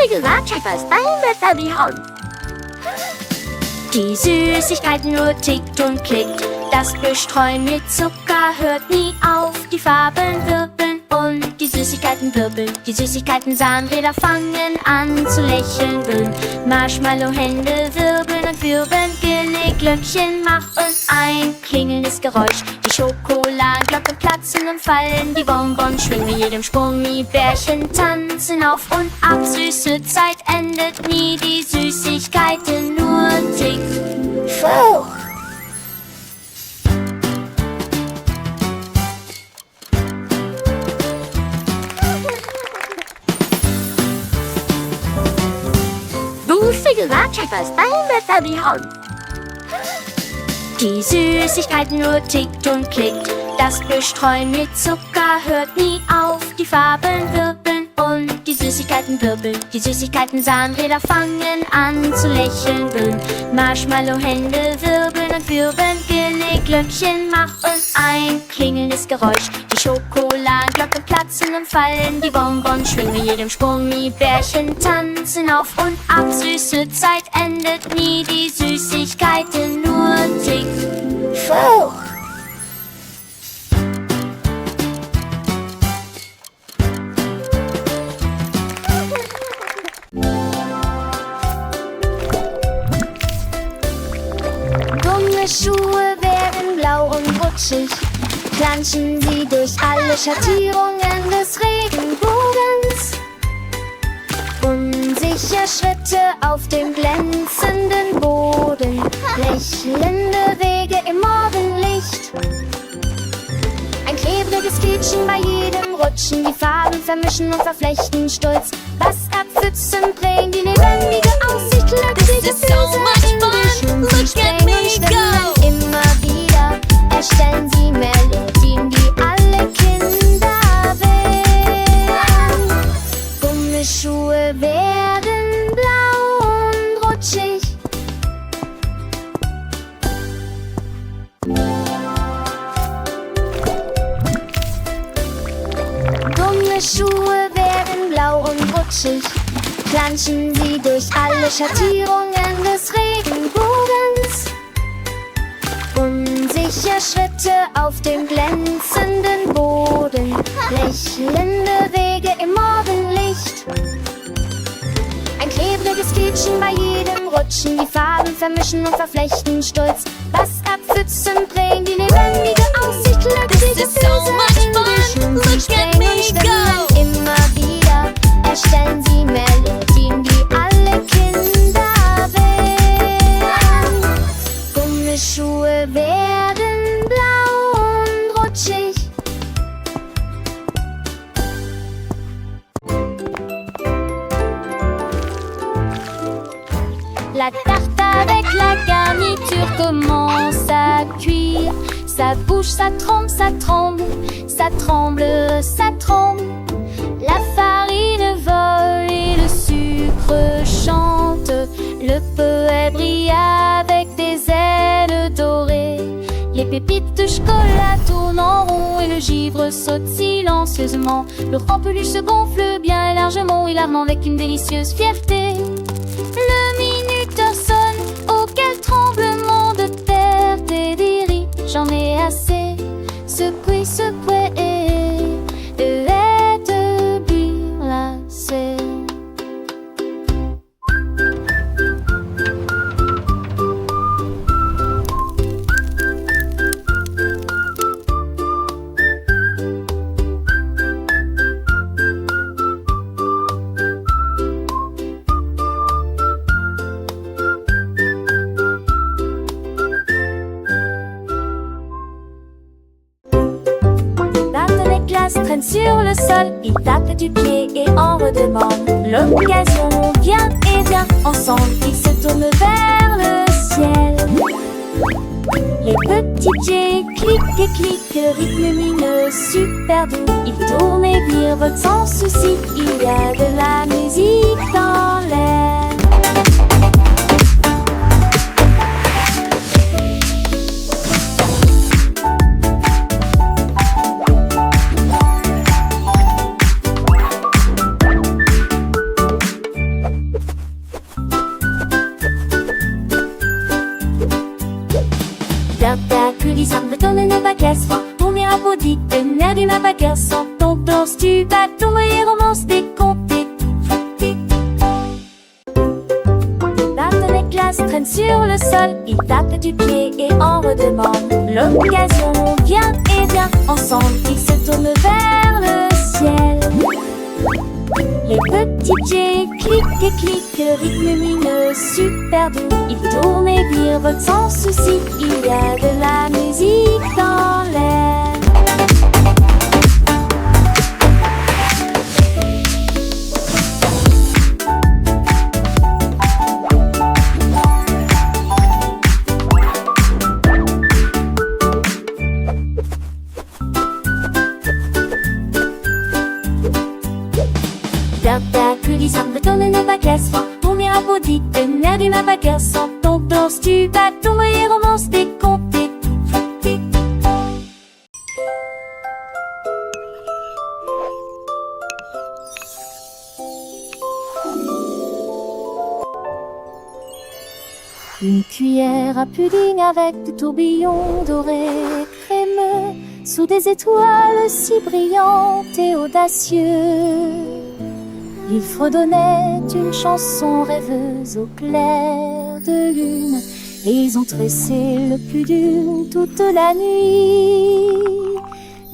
gesagt, Schäfer ist dein Wetter die Hand. Die Süßigkeiten nur tickt und klickt. Das Bestreuen mit Zucker hört nie auf. Die Farben wirbeln und die Süßigkeiten wirbeln. Die Süßigkeiten Zahnräder fangen an zu lächeln. Marshmallow-Hände wirbeln und wirbeln. Glöckchen machen ein klingelndes Geräusch. Die Schokoladenglocken platzen und fallen. Die Bonbons schwingen mit jedem Sprung. Die Bärchen tanzen auf und ab. Süße Zeit endet nie. Die Süßigkeiten nur tickt. Fauch! Du gesagt, Schäfer ist dein Wetter die Hand. Die Süßigkeiten nur tickt und klickt. Das Bestreuen mit Zucker hört nie auf. Die Farben wirbeln und die Süßigkeiten wirbeln. Die Süßigkeiten Zahnräder fangen an zu lächeln. Marshmallow-Hände wirbeln und wirbeln. Glöckchen machen ein klingelndes Geräusch. Die Schokoladenglocken platzen und fallen. Die Bonbons schwingen mit jedem Sprung. Die Bärchen tanzen auf und ab. Süße Zeit endet nie. Die Süßigkeiten nur tickt. Fauch! Schuhe werden blau und rutschig, planschen sie durch alle Schattierungen des Regenbogens. Unsicher Schritte auf dem glänzenden Boden, lächelnde Wege im Morgenlicht. Ein klebriges Quietschen bei jedem Rutschen, die Farben vermischen und verflechten stolz. Was abpfützen bringen die lebendige Aussicht, glückliche Füße in die Schuhe springen und schwimmen immer wieder. Erstellen sie Melodien, die alle Kinder wählen. Gummischuhe werden blau und rutschig. Gummischuhe werden blau und rutschig, planschen sie durch alle Schattierungen des Regenbogens. Unsicher Schritte auf dem glänzenden Boden, lächelnde Wege im Morgenlicht. Ein klebriges Quietschen bei jedem Rutschen, die Farben vermischen und verflechten stolz. Was abpfützen bringen die lebendige Aussicht, glückliche Füße in die Schuhe springen und schwimmen immer wieder. Erstellen sie Melodien, die alle Kinder wählen. Gummischuhe werden blau und rutschig. La tarte avec la garniture commence à cuire. Ça bouge, ça tremble, ça tremble, ça tremble, ça tremble. La farine vole et le sucre chante. Le poète brille avec des ailes dorées. Les pépites de chocolat tournent en rond et le givre saute silencieusement. Le rempeluche se gonfle bien et largement, il arme avec une délicieuse fierté. Le minuteur sonne, auquel tremblement de perte et d'iri. J'en ai assez, secoué, secoué de être bulacé. Traîne sur le sol, il tape du pied et en redemande. L'occasion vient et vient, ensemble ils se tournent vers le ciel. Les petits pieds cliquent et cliquent, rythme lumineux, super doux. Ils tournent et virevoltent sans souci, il y a de la musique dans l'air. bagarre sans ton danse du bateau et romance décomptée. Barton et Glace traînent sur le sol, ils tapent du pied et en redemandent l'occasion. Viens et viens, ensemble ils se tournent vers le ciel. Les petits pieds cliquent et cliquent, le rythme lumineux super doux. Ils tournent et virevoltent sans souci, il y a de la musique dans l'air. Retourne nos bagages, tourner à body, tenir d'une bagarre sans ton danse du bateau et romance décomptée. Une cuillère à pudding avec des tourbillons dorés crémeux sous des étoiles si brillantes et audacieuses. Ils fredonnaient une chanson rêveuse au clair de lune, et ils ont tressé le plus d'une toute la nuit.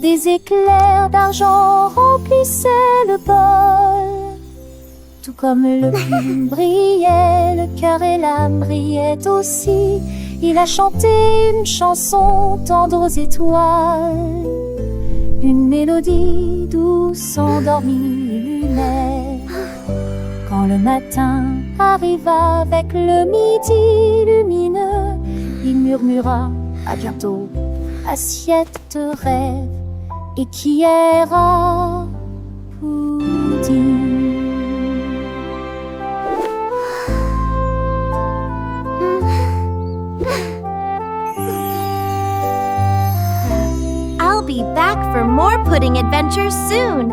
Des éclairs d'argent remplissaient le bol, tout comme le plume brillait, le cœur et l'âme brillaient aussi. Il a chanté une chanson tendre aux étoiles, une mélodie douce endormie illuminait. Quand le matin arriva avec le midi lumineux, il murmura à bientôt, assiette de rêve, et qui ira pudding. I'll be back for more pudding adventures soon.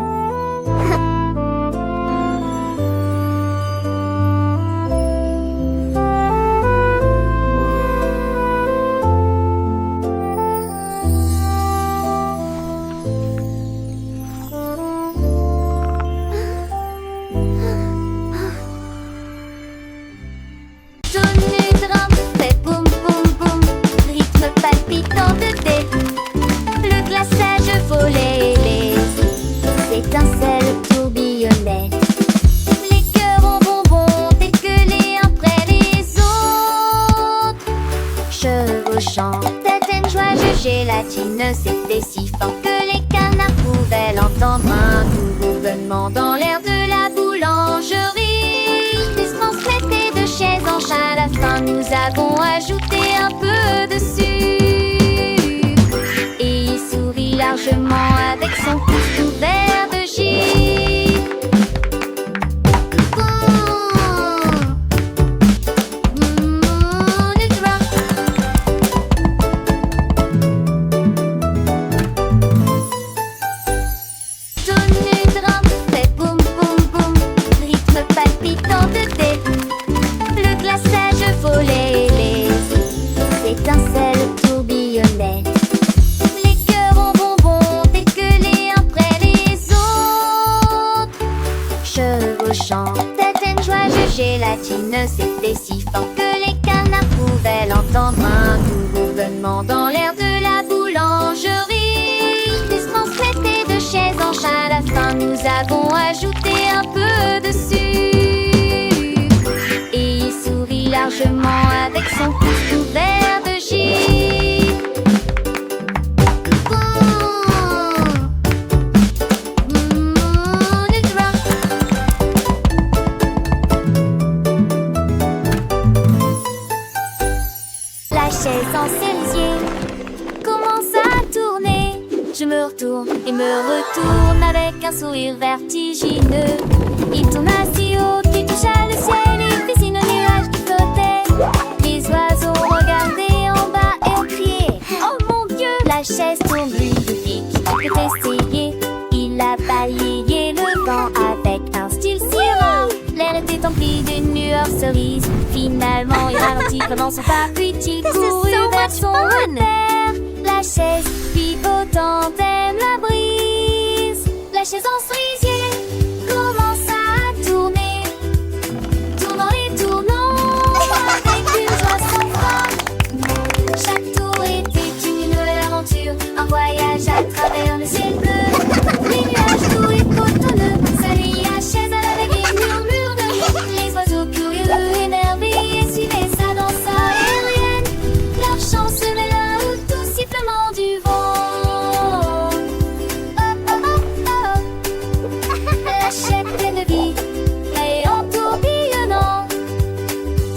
C'était si fort que les canards pouvaient l'entendre. Un nouveau ronronnement dans l'air de la boulangerie. Ils se transmettaient de chaise en chaise. À la fin, nous avons ajouté un peu de sucre. Et il sourit largement avec son pouce couvert de givre. C'était si fort que les canards pouvaient l'entendre. Un nouveau ronronnement dans l'air de la boulangerie. Ils se transmettaient de chaise en chaise. À la fin, nous avons ajouté un peu de sucre. Et il sourit largement avec son pouce couvert de givre. Chaise en cerisier commence à tourner. Je me retourne et me retourne avec un sourire vertigineux. Il tourne si haut qu'il toucha le ciel. Il dessine un nuage qui flottait. Les oiseaux regardaient en bas et ont crié: oh mon Dieu! La chaise tourne lui dit qu'il peut essayer. Il a balayé le vent avec un style si rare. L'air était empli d'une lueur cerise. Finalement, il ralentit pendant son pas, puis il courut vers son repère. La chaise pivotant aime l'abri. La chaise en cerisier commence à tourner, tournant et tournant avec une joie sans fin. Chaque tour était une nouvelle aventure, un voyage à travers le ciel bleu. Les nuages doux et cotonneux s'allient à chaise à la vague et murmure de rire. Les oiseaux curieux, énervés, suivaient sa danse aérienne. Leur chant se mêla au doux sifflement du vent. La chaîne pleine de vie et en tourbillonnant,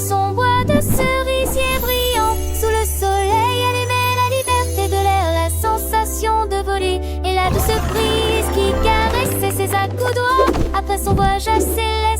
son bois de cerisier brillant sous le soleil allumait la liberté de l'air, la sensation de voler et la douce brise qui caressait ses accoudoirs après son voyage céleste.